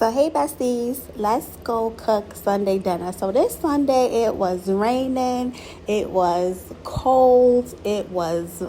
So hey besties, let's go cook Sunday dinner. So this Sunday it was raining, it was cold, it was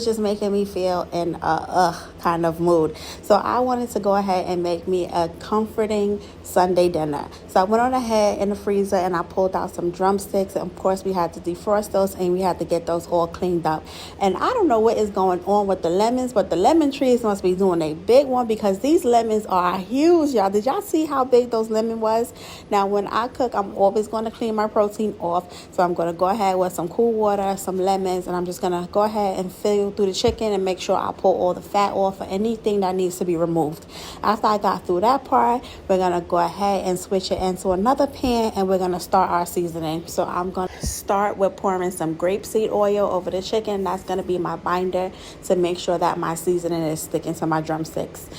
just making me feel in a kind of mood. So I wanted to go ahead and make me a comforting Sunday dinner. So I went on ahead in the freezer and I pulled out some drumsticks. And of course we had to defrost those and we had to get those all cleaned up. And I don't know what is going on with the lemons, but the lemon trees must be doing a big one because these lemons are huge, y'all. Did y'all see how big those lemon was? Now when I cook, I'm always going to clean my protein off. So I'm going to go ahead with some cool water, some lemons, and I'm just going to go ahead and fill through the chicken and make sure I pull all the fat off or anything that needs to be removed. After I got through that part, we're going to go ahead and switch it into another pan and we're going to start our seasoning. So I'm going to start with pouring some grapeseed oil over the chicken. That's going to be my binder to make sure that my seasoning is sticking to my drumsticks.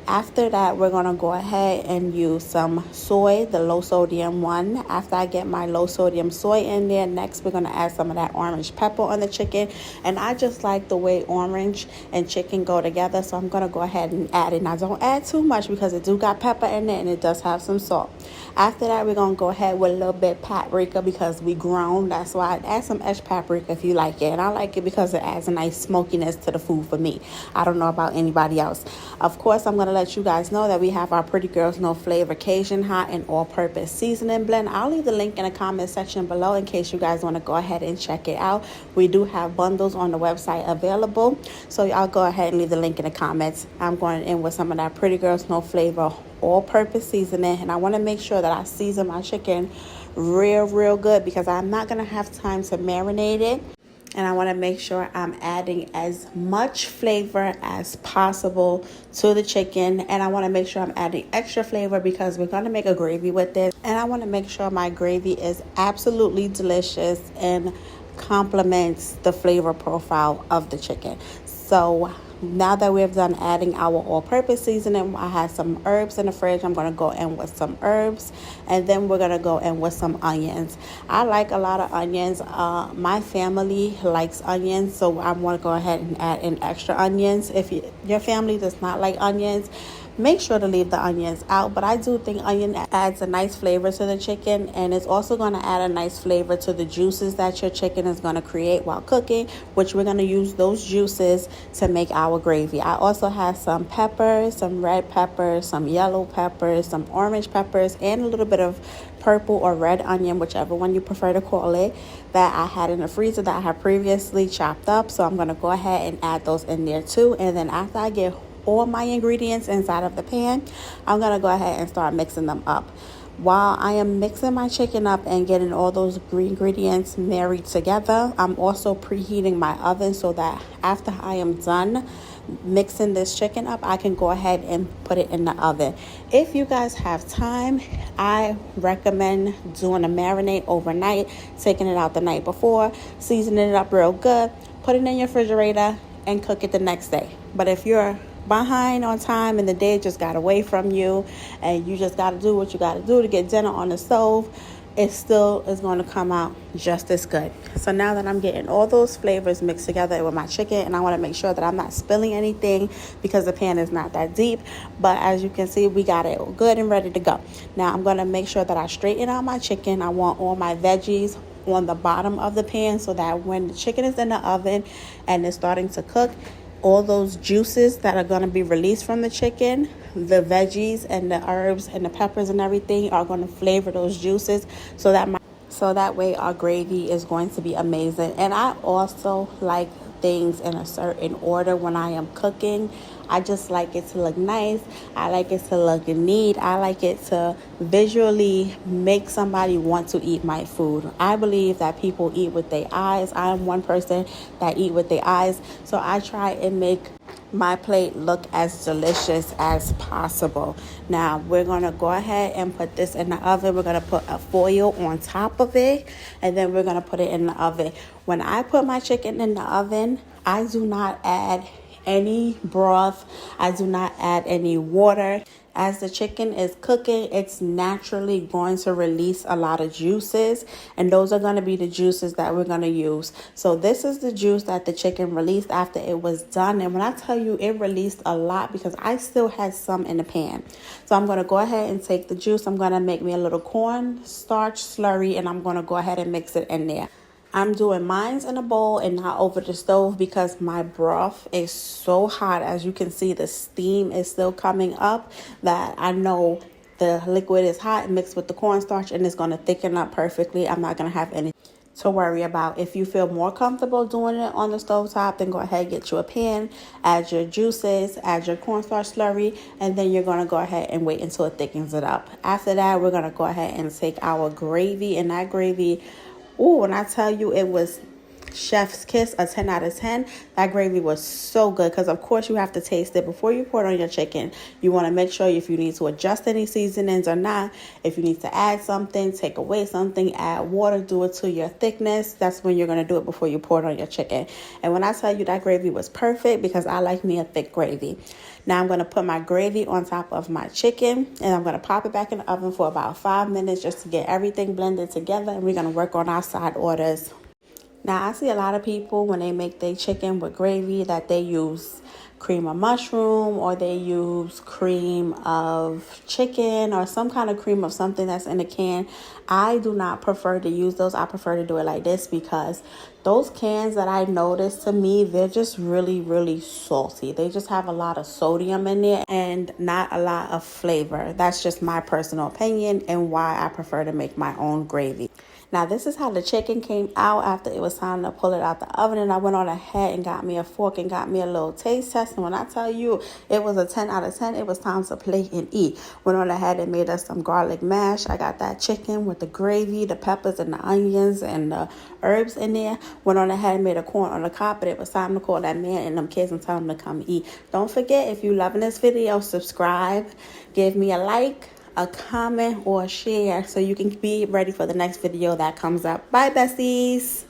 After that, we're going to go ahead and use some soy, the low sodium one. After I get my low sodium soy in there, next we're going to add some of that orange pepper on the chicken. And I just like the way orange and chicken go together, so I'm going to go ahead and add it. Now don't add too much because it do got pepper in it and it does have some salt. After that, we're going to go ahead with a little bit paprika because we grown. That's why I add some extra paprika if you like it. And I like it because it adds a nice smokiness to the food for me. I don't know about anybody else. Of course, I'm going to let you guys know that we have our Pretty Girls No Flavor Cajun Hot and All-Purpose Seasoning Blend. I'll leave the link in the comment section below in case you guys want to go ahead and check it out. We do have bundles on the website available, so y'all go ahead and leave the link in the comments. I'm going in with some of that Pretty Girls No Flavor all-purpose seasoning, and I want to make sure that I season my chicken real good because I'm not going to have time to marinate it. And I want to make sure I'm adding as much flavor as possible to the chicken. And I want to make sure I'm adding extra flavor because we're going to make a gravy with this. And I want to make sure my gravy is absolutely delicious and complements the flavor profile of the chicken. So now that we've done adding our all-purpose seasoning, I have some herbs in the fridge. I'm going to go in with some herbs, and then we're going to go in with some onions. I like a lot of onions. My family likes onions, so I want to go ahead and add in extra onions. If your family does not like onions, make sure to leave the onions out, but I do think onion adds a nice flavor to the chicken, and it's also going to add a nice flavor to the juices that your chicken is going to create while cooking, which we're going to use those juices to make our gravy. I also have some peppers, some red peppers, some yellow peppers, some orange peppers, and a little bit of purple or red onion, whichever one you prefer to call it, that I had in the freezer that I had previously chopped up. So I'm going to go ahead and add those in there too. And then after I get all my ingredients inside of the pan, I'm going to go ahead and start mixing them up. While I am mixing my chicken up and getting all those ingredients married together, I'm also preheating my oven so that after I am done mixing this chicken up, I can go ahead and put it in the oven. If you guys have time, I recommend doing a marinade overnight, taking it out the night before, seasoning it up real good, put it in your refrigerator, and cook it the next day. But if you're behind on time and the day just got away from you and you just got to do what you got to do to get dinner on the stove, it still is going to come out just as good. So now that I'm getting all those flavors mixed together with my chicken, and I want to make sure that I'm not spilling anything because the pan is not that deep, but as you can see, we got it good and ready to go. Now I'm going to make sure that I straighten out my chicken. I want all my veggies on the bottom of the pan so that when the chicken is in the oven and it's starting to cook, all those juices that are going to be released from the chicken, the veggies and the herbs and the peppers and everything are going to flavor those juices so that way our gravy is going to be amazing. And I also like things in a certain order when I am cooking. I just like it to look nice. I like it to look neat. I like it to visually make somebody want to eat my food. I believe that people eat with their eyes. I am one person that eat with their eyes. So I try and make my plate look as delicious as possible. Now we're going to go ahead and put this in the oven. We're going to put a foil on top of it, and then we're going to put it in the oven. When I put my chicken in the oven, I do not add any broth. I do not add any water. As the chicken is cooking, it's naturally going to release a lot of juices, and those are going to be the juices that we're going to use. So this is the juice that the chicken released after it was done, and when I tell you it released a lot, because I still had some in the pan. So I'm going to go ahead and take the juice. I'm going to make me a little cornstarch slurry, and I'm going to go ahead and mix it in there. I'm doing mine in a bowl and not over the stove because my broth is so hot. As you can see, the steam is still coming up, that I know the liquid is hot mixed with the cornstarch, and it's going to thicken up perfectly. I'm not going to have any to worry about. If you feel more comfortable doing it on the stove top, then go ahead, get you a pan, add your juices, add your cornstarch slurry, and then you're going to go ahead and wait until it thickens it up. After that, we're going to go ahead and take our gravy, and that gravy, ooh, when I tell you it was chef's kiss, a 10 out of 10. That gravy was so good, because of course you have to taste it before you pour it on your chicken. You want to make sure if you need to adjust any seasonings or not. If you need to add something, take away something, add water, do it to your thickness. That's when you're going to do it before you pour it on your chicken. And when I tell you that gravy was perfect, because I like me a thick gravy. Now I'm going to put my gravy on top of my chicken, and I'm going to pop it back in the oven for about 5 minutes just to get everything blended together, and we're going to work on our side orders. Now, I see a lot of people when they make their chicken with gravy that they use cream of mushroom, or they use cream of chicken, or some kind of cream of something that's in a can. I do not prefer to use those. I prefer to do it like this, because those cans that I noticed, to me, they're just really, really salty. They just have a lot of sodium in there and not a lot of flavor. That's just my personal opinion and why I prefer to make my own gravy. Now, this is how the chicken came out after it was time to pull it out the oven. And I went on ahead and got me a fork and got me a little taste test. And when I tell you it was a 10 out of 10, it was time to plate and eat. Went on ahead and made us some garlic mash. I got that chicken with the gravy, the peppers and the onions and the herbs in there. Went on ahead and made a corn on the cob, but it was time to call that man and them kids and tell them to come eat. Don't forget, if you're loving this video, subscribe, give me a like, a comment, or a share, so you can be ready for the next video that comes up. Bye, besties.